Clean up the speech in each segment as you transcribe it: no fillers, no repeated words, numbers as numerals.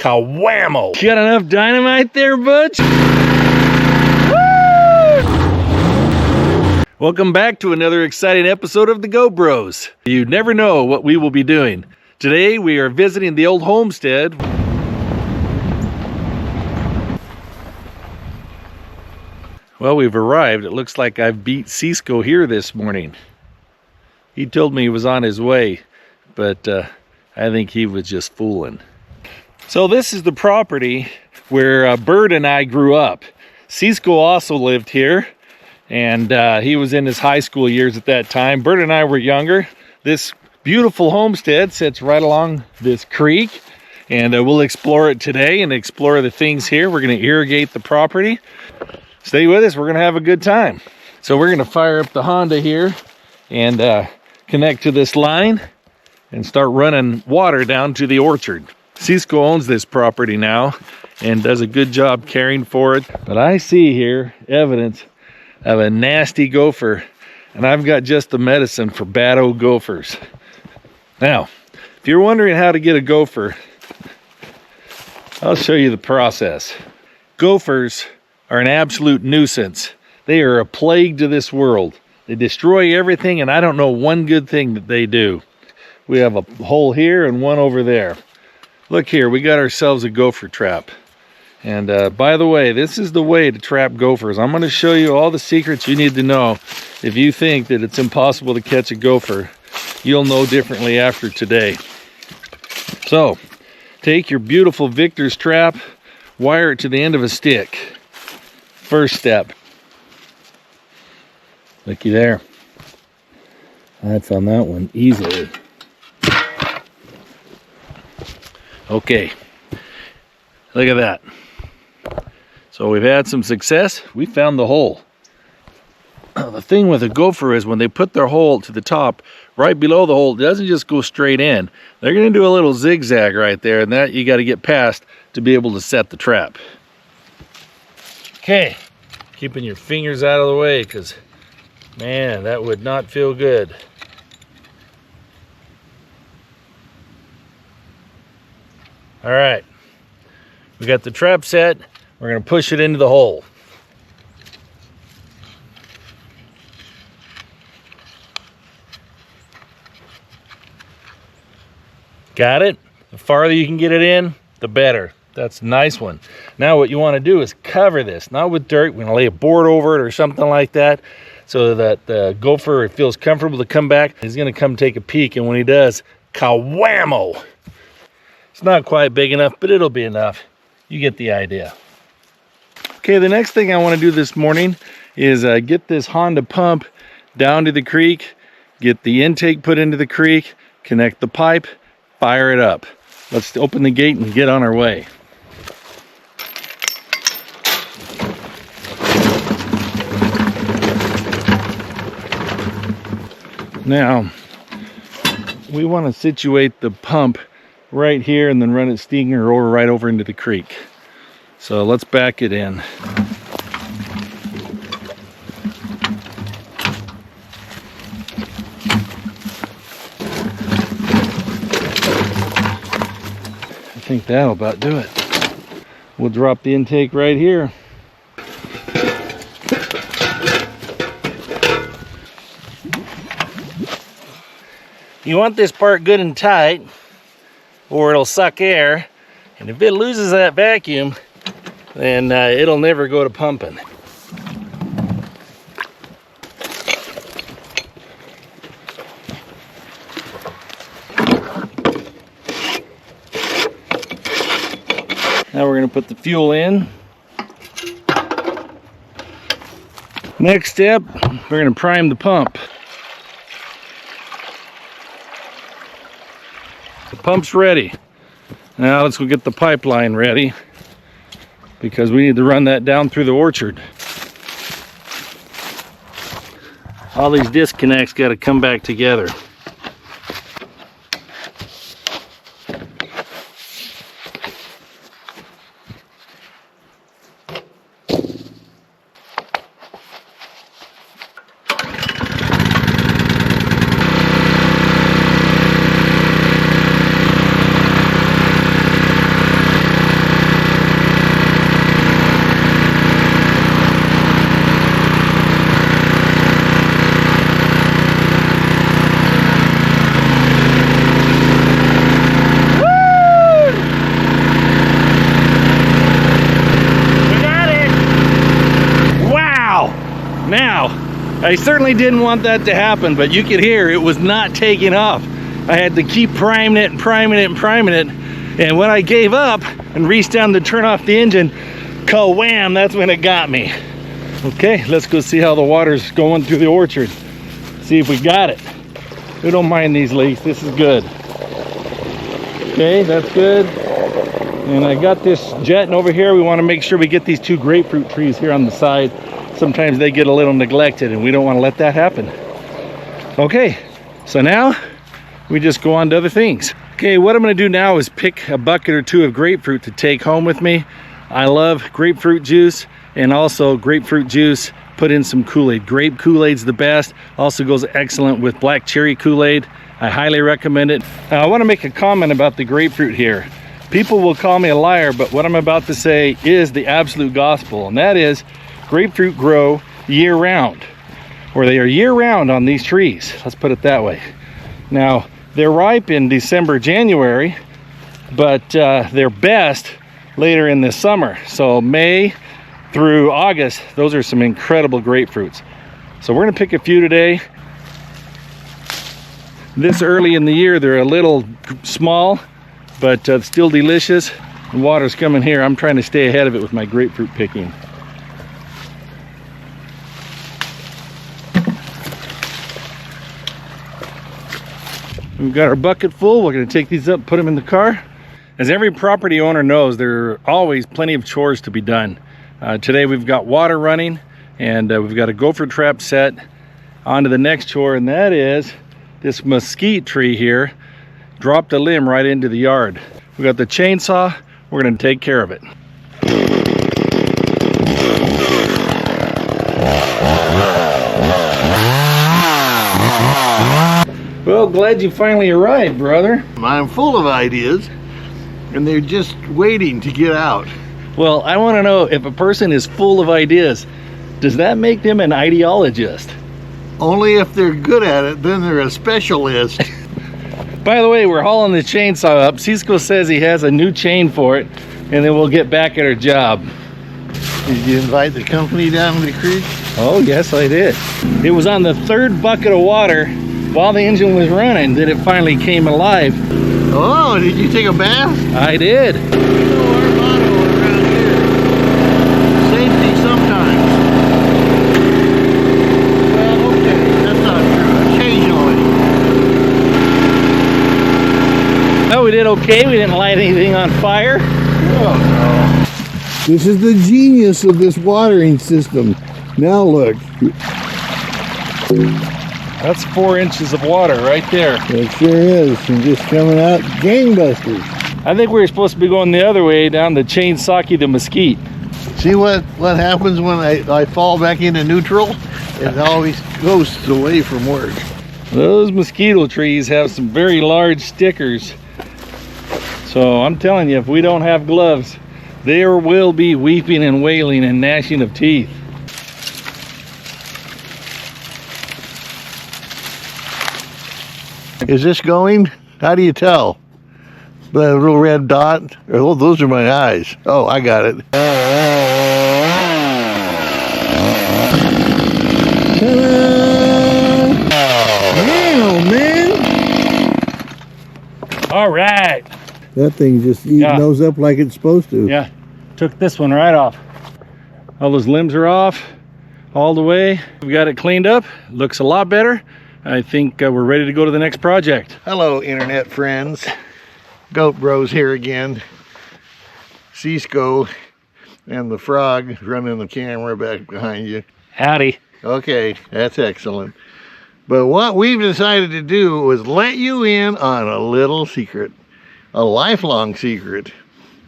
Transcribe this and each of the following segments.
Kawammo. Got enough dynamite there, Butch? Woo! Welcome back to another exciting episode of the Go Bros. You never know what we will be doing. Today we are visiting the old homestead. Well, we've arrived. It looks like I've beat Cisco here this morning. He told me he was on his way, but I think he was just fooling. So this is the property where Bird and I grew up. Cisco also lived here, and he was in his high school years at that time. Bird and I were younger. This beautiful homestead sits right along this creek, and we'll explore it today and explore the things here. We're going to irrigate the property. Stay with us. We're going to have a good time. So we're going to fire up the Honda here and connect to this line and start running water down to the orchard. Cisco owns this property now and does a good job caring for it. But I see here evidence of a nasty gopher, and I've got just the medicine for bad old gophers. Now, if you're wondering how to get a gopher, I'll show you the process. Gophers are an absolute nuisance. They are a plague to this world. They destroy everything, and I don't know one good thing that they do. We have a hole here and one over there. Look here, we got ourselves a gopher trap. And by the way, this is the way to trap gophers. I'm going to show you all the secrets you need to know. If you think that it's impossible to catch a gopher, you'll know differently after today. So, take your beautiful Victor's trap, wire it to the end of a stick. First step. Looky there. That's on that one easily. Okay, look at that. So we've had some success. We found the hole. The thing with a gopher is when they put their hole to the top, right below the hole, it doesn't just go straight in. They're going to do a little zigzag right there, and that you got to get past to be able to set the trap. Okay, keeping your fingers out of the way, because man, that would not feel good. All right, we got the trap set. We're going to push it into the hole. Got it? The farther you can get it in, the better. That's a nice one. Now what you want to do is cover this, not with dirt. We're going to lay a board over it or something like that so that the gopher feels comfortable to come back. He's going to come take a peek, and when he does, Kawammo! It's not quite big enough, but it'll be enough. You get the idea. Okay, the next thing I want to do this morning is get this Honda pump down to the creek, get the intake put into the creek, connect the pipe, fire it up. Let's open the gate and get on our way. Now, we want to situate the pump right here and then run its stinger over right over into the creek. So let's back it in. I think that'll about do it. We'll drop the intake right here. You want this part good and tight, or it'll suck air, and if it loses that vacuum, then it'll never go to pumping. Now we're going to put the fuel in. Next step, we're going to prime the pump. The pump's ready. Now let's go get the pipeline ready, because we need to run that down through the orchard. All these disconnects got to come back together. I certainly didn't want that to happen, but you could hear it was not taking off. I had to keep priming it and priming it and priming it. And when I gave up and reached down to turn off the engine, ka-wham, that's when it got me. Okay, let's go see how the water's going through the orchard. See if we got it. We don't mind these leaks, this is good. Okay, that's good. And I got this jetting over here. We want to make sure we get these 2 grapefruit trees here on the side. Sometimes they get a little neglected and we don't want to let that happen. Okay, so now we just go on to other things. Okay, what I'm going to do now is pick a bucket or 2 of grapefruit to take home with me. I love grapefruit juice, and also grapefruit juice put in some Kool-Aid. Grape Kool-Aid's the best. Also goes excellent with black cherry Kool-Aid. I highly recommend it. Now, I want to make a comment about the grapefruit here. People will call me a liar, but what I'm about to say is the absolute gospel, and that is grapefruit grow year-round, or they are year-round on these trees. Let's put it that way. Now, they're ripe in December, January, but they're best later in the summer. So May through August, those are some incredible grapefruits. So we're gonna pick a few today. This early in the year, they're a little small, but still delicious. The water's coming here. I'm trying to stay ahead of it with my grapefruit picking. We've got our bucket full. We're going to take these up, put them in the car. As every property owner knows, there are always plenty of chores to be done. Today we've got water running, and we've got a gopher trap set. On to the next chore, and that is this mesquite tree here dropped a limb right into the yard. We got the chainsaw. We're going to take care of it. Well, glad you finally arrived, brother. I'm full of ideas, and they're just waiting to get out. Well, I want to know, if a person is full of ideas, does that make them an ideologist? Only if they're good at it, then they're a specialist. By the way, we're hauling the chainsaw up. Cisco says he has a new chain for it, and then we'll get back at our job. Did you invite the company down the creek? Oh, yes, I did. It was on the 3rd bucket of water while the engine was running that it finally came alive. Oh, did you take a bath? I did. You know our motto around here, safety sometimes. Well, okay, that's not true. Occasionally. Oh, we did okay. We didn't light anything on fire. Oh, no. This is the genius of this watering system. Now look. That's 4 inches of water right there. It sure is. And just coming out gangbusters. I think we were supposed to be going the other way down the Chainsaw to Mesquite. See what happens when I fall back into neutral? It always goes away from work. Those mosquito trees have some very large stickers. So I'm telling you, if we don't have gloves, there will be weeping and wailing and gnashing of teeth. Is this going? How do you tell? The little red dot? Oh, those are my eyes. Oh, I got it. Wow, man. All right. That thing just eating those up like it's supposed to. Yeah, took this one right off. All those limbs are off all the way. We got it cleaned up. Looks a lot better. I think we're ready to go to the next project. Hello, internet friends. Goat Bros here again. Cisco and the Frog running the camera back behind you. Howdy. Okay, that's excellent. But what we've decided to do was let you in on a little secret, a lifelong secret.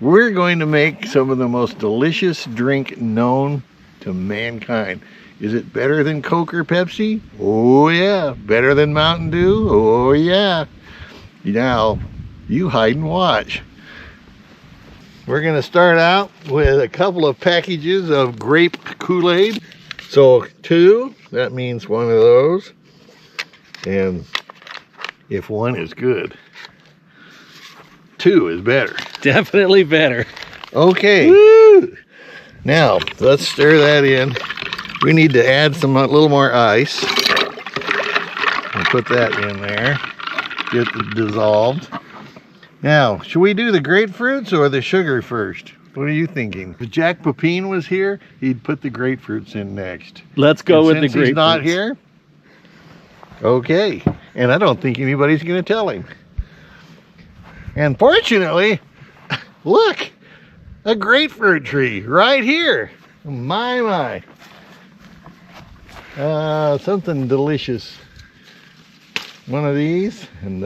We're going to make some of the most delicious drink known to mankind. Is it better than Coke or Pepsi? Oh yeah. Better than Mountain Dew? Oh yeah. Now, you hide and watch. We're gonna start out with a couple of packages of grape Kool-Aid. So 2, that means 1 of those. And if 1 is good, 2 is better. Definitely better. Okay. Woo! Now, let's stir that in. We need to add a little more ice. And put that in there. Get it dissolved. Now, should we do the grapefruits or the sugar first? What are you thinking? If Jack Pepin was here, he'd put the grapefruits in next. Let's go with the grapefruits. Since he's not here, okay. And I don't think anybody's going to tell him. And fortunately, look, a grapefruit tree right here. My. Something delicious. One of these. And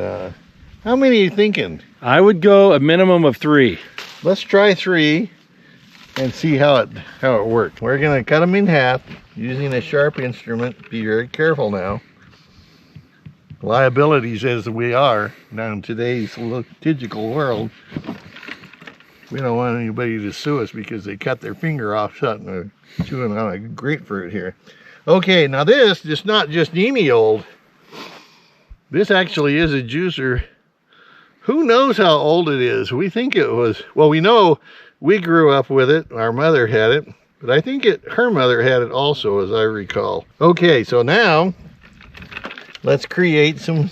how many are you thinking? I would go a minimum of 3. Let's try 3 and see how it works. We're gonna cut them in half using a sharp instrument. Be very careful now. Liabilities as we are now in today's litigical world. We don't want anybody to sue us because they cut their finger off chewing on a grapefruit here. Okay, now this is not just any old. This actually is a juicer. Who knows how old it is? We think it was, well, we know we grew up with it. Our mother had it, but I think her mother had it also, as I recall. Okay, so now let's create some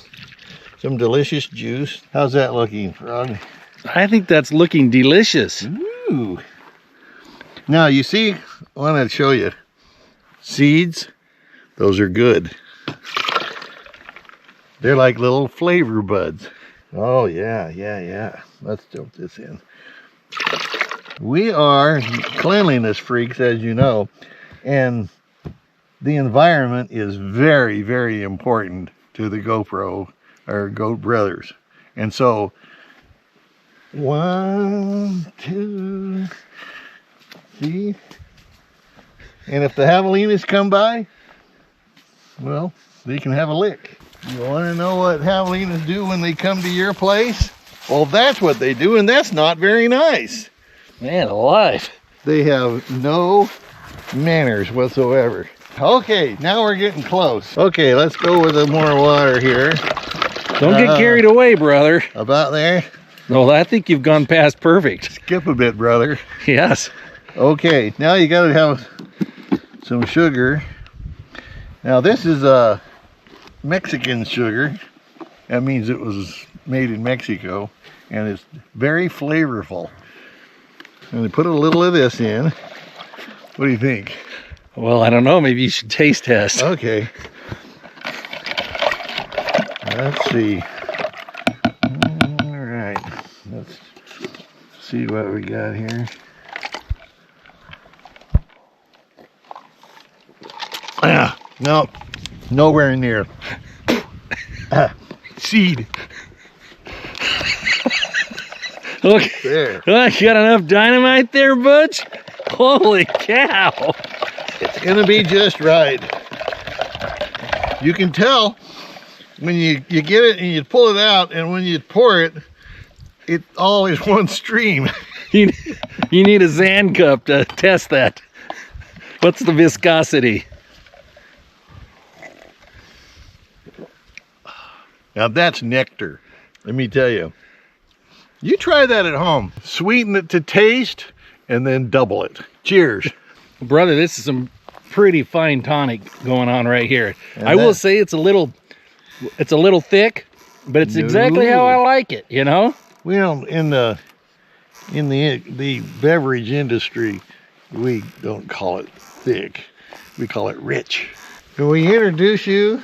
delicious juice. How's that looking, Frog? I think that's looking delicious. Ooh. Now, you see, I want to show you. Seeds, those are good. They're like little flavor buds. Oh, yeah. Let's dump this in. We are cleanliness freaks, as you know, and the environment is very, very important to the GoPro, or Goat Brothers. And so, 1, 2, see? And if the javelinas come by, well, they can have a lick. You want to know what javelinas do when they come to your place? Well, that's what they do, and that's not very nice. Man alive. They have no manners whatsoever. Okay, now we're getting close. Okay, let's go with some more water here. Don't get carried away, brother. About there? No, I think you've gone past perfect. Skip a bit, brother. Yes. Okay, now you got to have some sugar. Now this is a Mexican sugar. That means it was made in Mexico, and it's very flavorful. And they put a little of this in. What do you think? Well, I don't know. Maybe you should taste test. Okay. Let's see. All right. Let's see what we got here. No, nowhere near. Seed. Look, There. Look, you got enough dynamite there, Butch? Holy cow. It's gonna be just right. You can tell when you get it and you pull it out, and when you pour it, it all is one stream. You need a Zan cup to test that. What's the viscosity? Now that's nectar, let me tell you. You try that at home. Sweeten it to taste and then double it. Cheers. Brother, this is some pretty fine tonic going on right here. And I will say it's a little thick, but it's exactly how I like it, you know? Well, in the beverage industry, we don't call it thick. We call it rich. Can we introduce you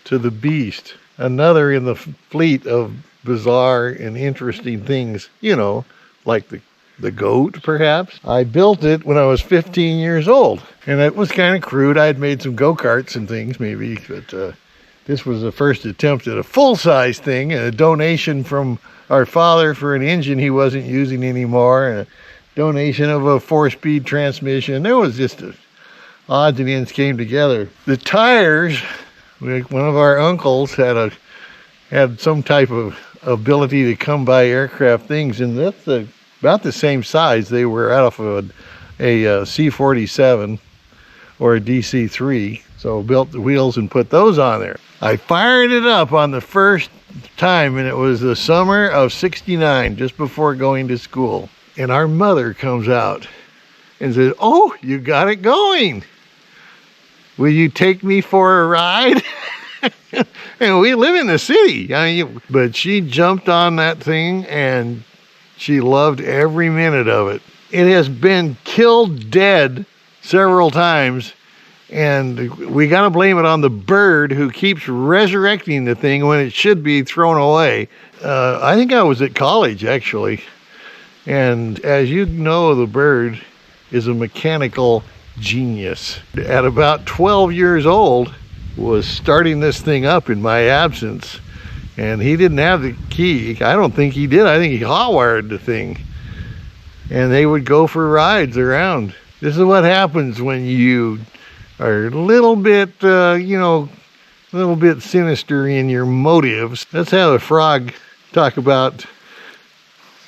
to the beast? Another in the fleet of bizarre and interesting things, you know, like the goat, perhaps. I built it when I was 15 years old, and it was kind of crude. I had made some go-karts and things, maybe, but this was the first attempt at a full-size thing, and a donation from our father for an engine he wasn't using anymore, and a donation of a 4-speed transmission. There was just odds and ends came together. The tires, one of our uncles had some type of ability to come by aircraft things, and that's about the same size. They were out of a C-47 or a DC-3, so built the wheels and put those on there. I fired it up on the first time, and it was the summer of '69, just before going to school. And our mother comes out and says, "Oh, you got it going." will you take me for a ride? And we live in the city. But she jumped on that thing and she loved every minute of it. It has been killed dead several times, and we got to blame it on the bird who keeps resurrecting the thing when it should be thrown away. I think I was at college, actually. And as you know, the bird is a mechanical genius. At about 12 years old, was starting this thing up in my absence, and he didn't have the key. I don't think he did. I think he hot-wired the thing, and they would go for rides around. This is what happens when you are a little bit, a little bit sinister in your motives. Let's have a frog talk about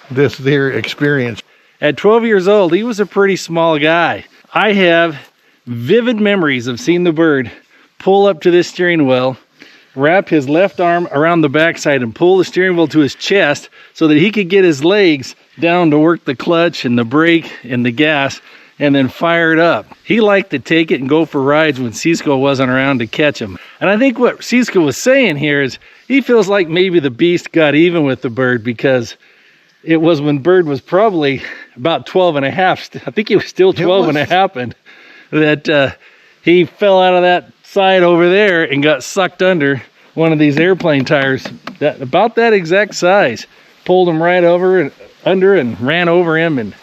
their experience. At 12 years old, he was a pretty small guy. I have vivid memories of seeing the bird pull up to this steering wheel, wrap his left arm around the backside and pull the steering wheel to his chest so that he could get his legs down to work the clutch and the brake and the gas and then fire it up. He liked to take it and go for rides when Cisco wasn't around to catch him. And I think what Cisco was saying here is he feels like maybe the beast got even with the bird, because it was when bird was probably about 12 and a half. I think he was still 12 and a half, and that he fell out of that side over there and got sucked under one of these airplane tires about that exact size. Pulled him right over and under and ran over him. And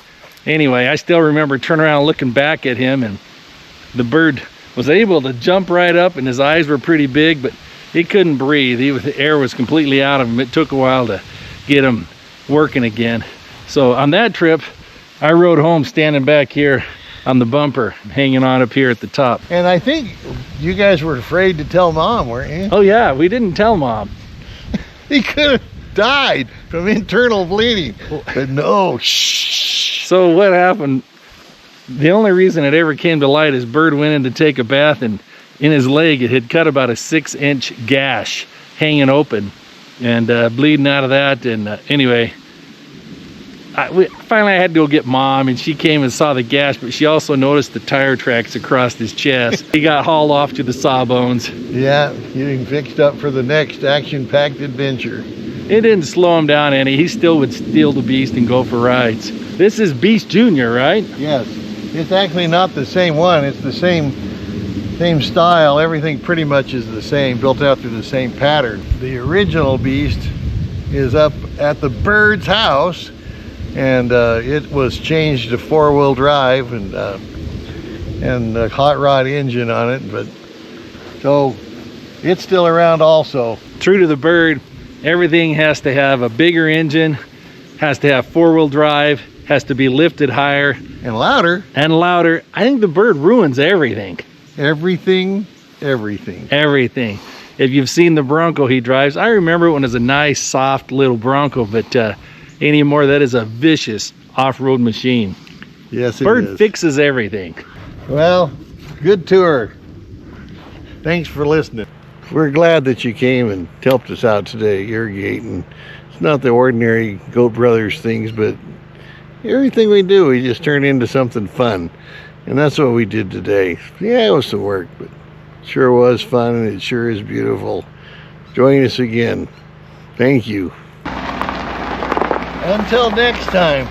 anyway, I still remember turning around looking back at him, and the bird was able to jump right up and his eyes were pretty big, but he couldn't breathe. The air was completely out of him. It took a while to get him working again. So on that trip, I rode home standing back here on the bumper, hanging on up here at the top. And I think you guys were afraid to tell Mom, weren't you? Oh yeah, we didn't tell Mom. He could have died from internal bleeding. But no, shh. So what happened, the only reason it ever came to light is bird went in to take a bath, and in his leg it had cut about a 6-inch gash hanging open and bleeding out of that. And anyway, finally I had to go get Mom, and she came and saw the gash, but she also noticed the tire tracks across his chest. He got hauled off to the Sawbones. Yeah, getting fixed up for the next action-packed adventure. It didn't slow him down any. He still would steal the beast and go for rides. This is Beast Junior, right? Yes. It's actually not the same one. It's the same style. Everything pretty much is the same, built after the same pattern. The original Beast is up at the bird's house, and it was changed to 4-wheel drive and a hot rod engine on it, but so it's still around also. True to the bird, everything has to have a bigger engine, has to have 4-wheel drive, has to be lifted higher and louder. I think the bird ruins everything. Everything. If you've seen the Bronco he drives, I remember it when it was a nice soft little Bronco, but anymore that is a vicious off-road machine. Yes, it bird is. Fixes everything. Well, good tour. Thanks for listening. We're glad that you came and helped us out today irrigating. It's not the ordinary Goat Brothers things, but everything we do, we just turn into something fun. And that's what we did today. Yeah, it was some work, but it sure was fun, and it sure is beautiful. Join us again. Thank you. Until next time,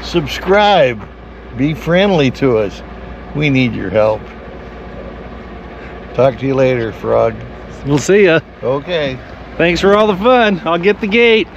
subscribe. Be friendly to us. We need your help. Talk to you later, Frog. We'll see ya. Okay. Thanks for all the fun. I'll get the gate.